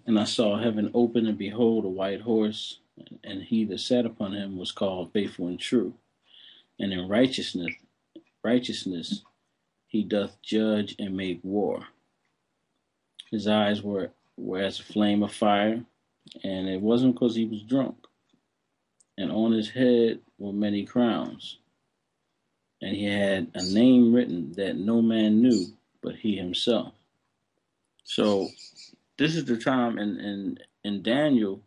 And I saw heaven open, and behold, a white horse, and he that sat upon him was called Faithful and True. And in righteousness he doth judge and make war. His eyes were as a flame of fire, and it wasn't because he was drunk. And on his head were many crowns. And he had a name written that no man knew but he himself. So this is the time in Daniel,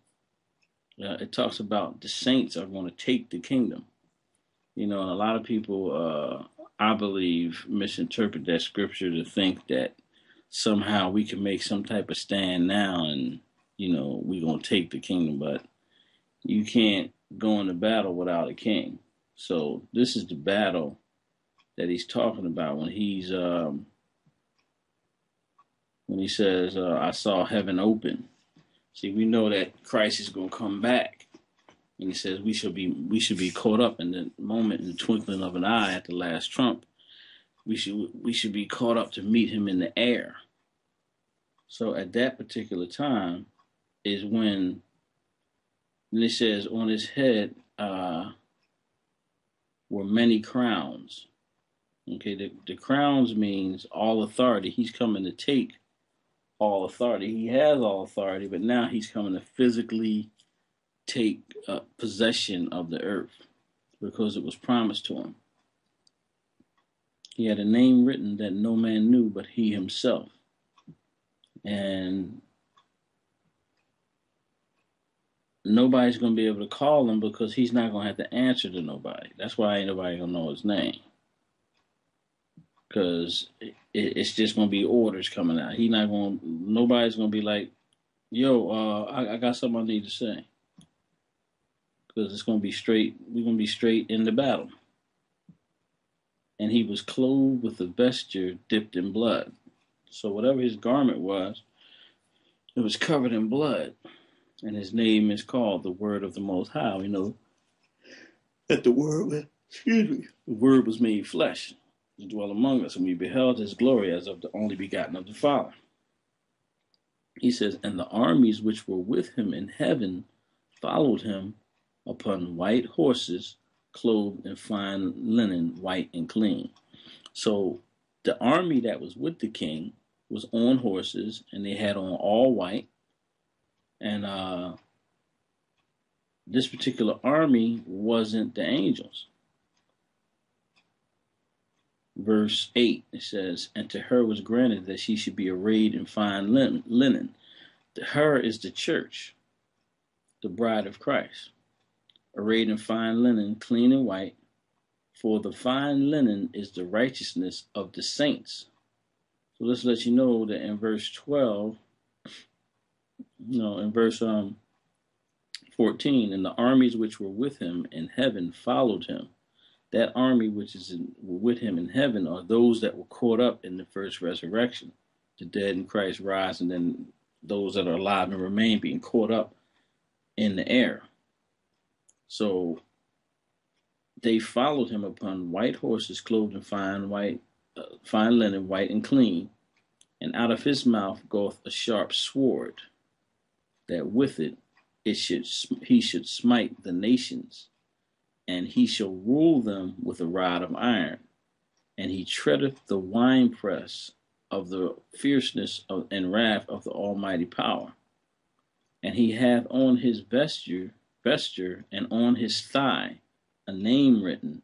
it talks about the saints are going to take the kingdom. And a lot of people, I believe, misinterpret that scripture to think that somehow we can make some type of stand now and, we're going to take the kingdom. But you can't go into battle without a king. So this is the battle that he's talking about when he says, I saw heaven open. See, we know that Christ is going to come back. And he says we should be caught up in the moment, in the twinkling of an eye at the last trump. We should be caught up to meet him in the air. So at that particular time is when it says on his head were many crowns. Okay, the crowns means all authority. He's coming to take all authority. He has all authority, but now he's coming to physically take possession of the earth because it was promised to him. He had a name written that no man knew but he himself. And nobody's going to be able to call him because he's not going to have to answer to nobody. That's why ain't nobody going to know his name. Because it's just going to be orders coming out. Nobody's going to be like, yo, I got something I need to say. Because it's going to be straight, we're going to be straight in the battle. And he was clothed with a vesture dipped in blood. So whatever his garment was, it was covered in blood. And his name is called the Word of the Most High. We know that the Word was made flesh to dwell among us, and we beheld his glory as of the only begotten of the Father. He says, and the armies which were with him in heaven followed him upon white horses, clothed in fine linen, white and clean. So the army that was with the king was on horses, and they had on all white. And this particular army wasn't the angels. Verse 8, it says, and to her was granted that she should be arrayed in fine linen. To her is the church, the bride of Christ, arrayed in fine linen, clean and white. For the fine linen is the righteousness of the saints. So let's let you know that in verse 12, in verse 14, and the armies which were with him in heaven followed him. That army which is with him in heaven are those that were caught up in the first resurrection. The dead in Christ rise, and then those that are alive and remain being caught up in the air. So they followed him upon white horses, clothed in fine linen, white and clean. And out of his mouth goeth a sharp sword, that with it he should smite the nations. And he shall rule them with a rod of iron. And he treadeth the winepress of the fierceness and wrath of the Almighty power. And he hath on his vesture and on his thigh a name written,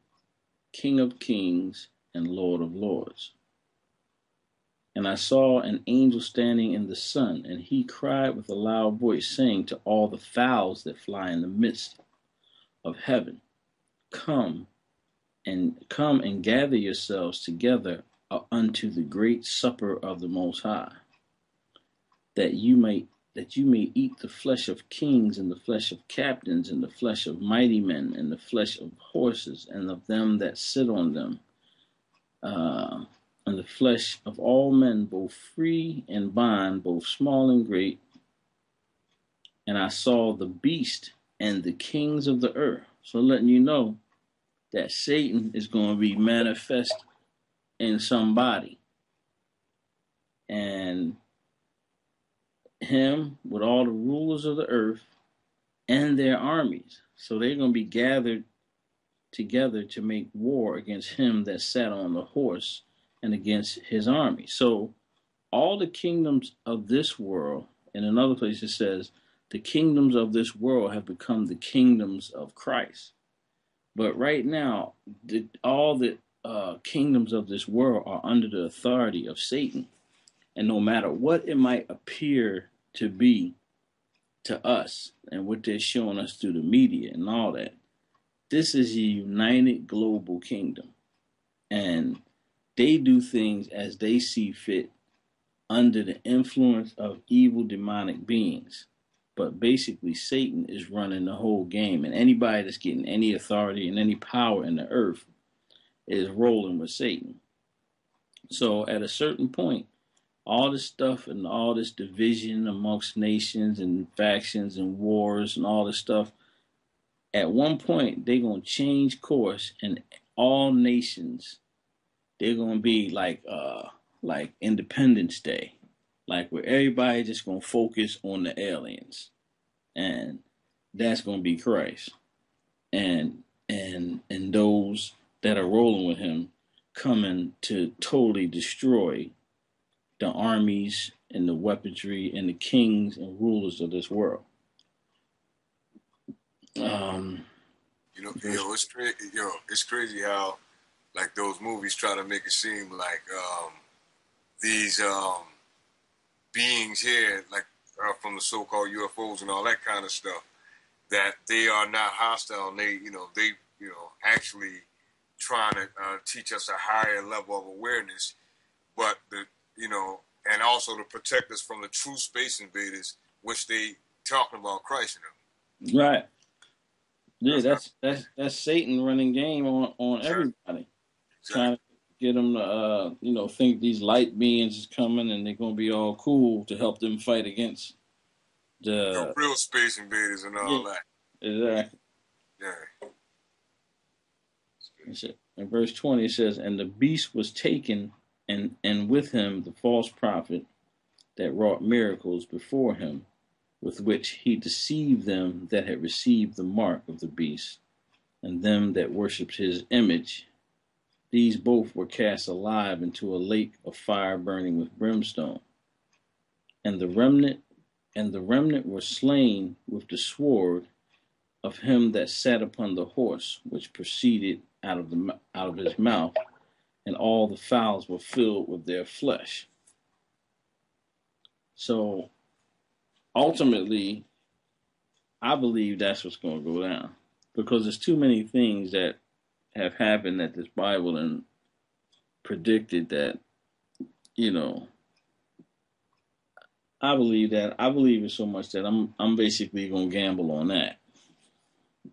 King of Kings and Lord of Lords. And I saw an angel standing in the sun, and he cried with a loud voice, saying to all the fowls that fly in the midst of heaven, Come and gather yourselves together unto the great supper of the Most High, that you may eat the flesh of kings, and the flesh of captains, and the flesh of mighty men, and the flesh of horses, and of them that sit on them, and the flesh of all men, both free and bond, both small and great. And I saw the beast and the kings of the earth. So letting you know that Satan is going to be manifest in somebody. And him with all the rulers of the earth and their armies. So they're going to be gathered together to make war against him that sat on the horse and against his army. So all the kingdoms of this world, in another place it says, the kingdoms of this world have become the kingdoms of Christ. But right now, all the kingdoms of this world are under the authority of Satan. And no matter what it might appear to be to us and what they're showing us through the media and all that, this is a united global kingdom. And they do things as they see fit under the influence of evil demonic beings. But basically, Satan is running the whole game. And anybody that's getting any authority and any power in the earth is rolling with Satan. So at a certain point, all this stuff and all this division amongst nations and factions and wars and all this stuff, at one point, they're going to change course, and all nations, they're going to be like Independence Day, like where everybody just going to focus on the aliens, and that's going to be Christ, and those that are rolling with him coming to totally destroy the armies and the weaponry and the kings and rulers of this world. It's crazy how, like, those movies try to make it seem like these beings here, like from the so-called UFOs and all that kind of stuff, that they are not hostile. And they actually trying to teach us a higher level of awareness, but and also to protect us from the true space invaders, which they talking about Christ in them. Right. Yeah, that's Satan running game on everybody, exactly. Trying to get them to think these light beings is coming and they're gonna be all cool to help them fight against the real space invaders and all that. Exactly. Yeah. In verse 20 it says, "And the beast was taken, and with him the false prophet that wrought miracles before him, with which he deceived them that had received the mark of the beast, and them that worshipped his image. These both were cast alive into a lake of fire burning with brimstone. And the remnant were slain with the sword of him that sat upon the horse, which proceeded out of his mouth, and all the fowls were filled with their flesh." So ultimately, I believe that's what's going to go down, because there's too many things that have happened that this Bible and predicted that, I believe it so much that I'm basically going to gamble on that,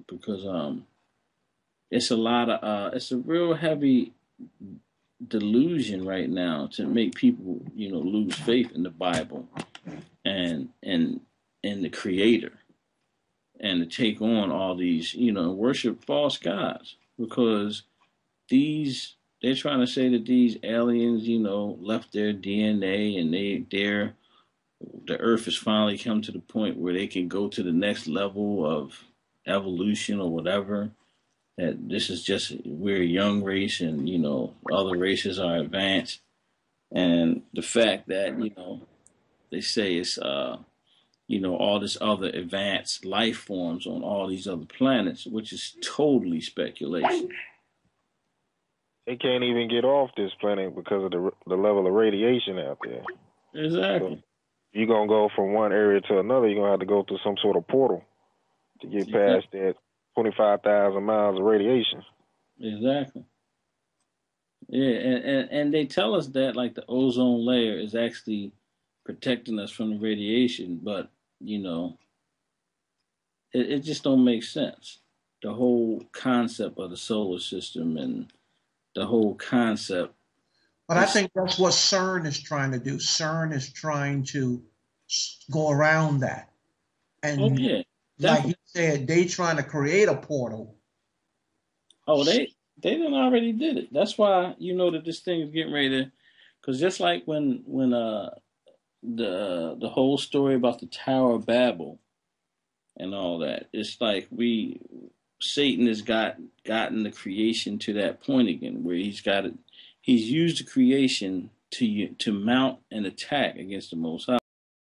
because it's a real heavy delusion right now to make people lose faith in the Bible and the Creator, and to take on all these worship false gods, because they're trying to say that these aliens left their DNA and the earth has finally come to the point where they can go to the next level of evolution or whatever, that this is just, we're a young race and other races are advanced. And the fact that they say it's all this other advanced life forms on all these other planets, which is totally speculation. They can't even get off this planet because of the level of radiation out there. Exactly. So you're going to go from one area to another, you're going to have to go through some sort of portal to get past that 25,000 miles of radiation. Exactly. Yeah, and they tell us that, like, the ozone layer is actually protecting us from the radiation, but it just don't make sense. The whole concept of the solar system and the whole concept. But I think that's what CERN is trying to do. CERN is trying to go around that. And like he said, they trying to create a portal. Oh, they done already did it. That's why that this thing is getting ready to, because just like when the whole story about the Tower of Babel and all that. It's like Satan has gotten the creation to that point again, where he's used the creation to mount an attack against the Most High.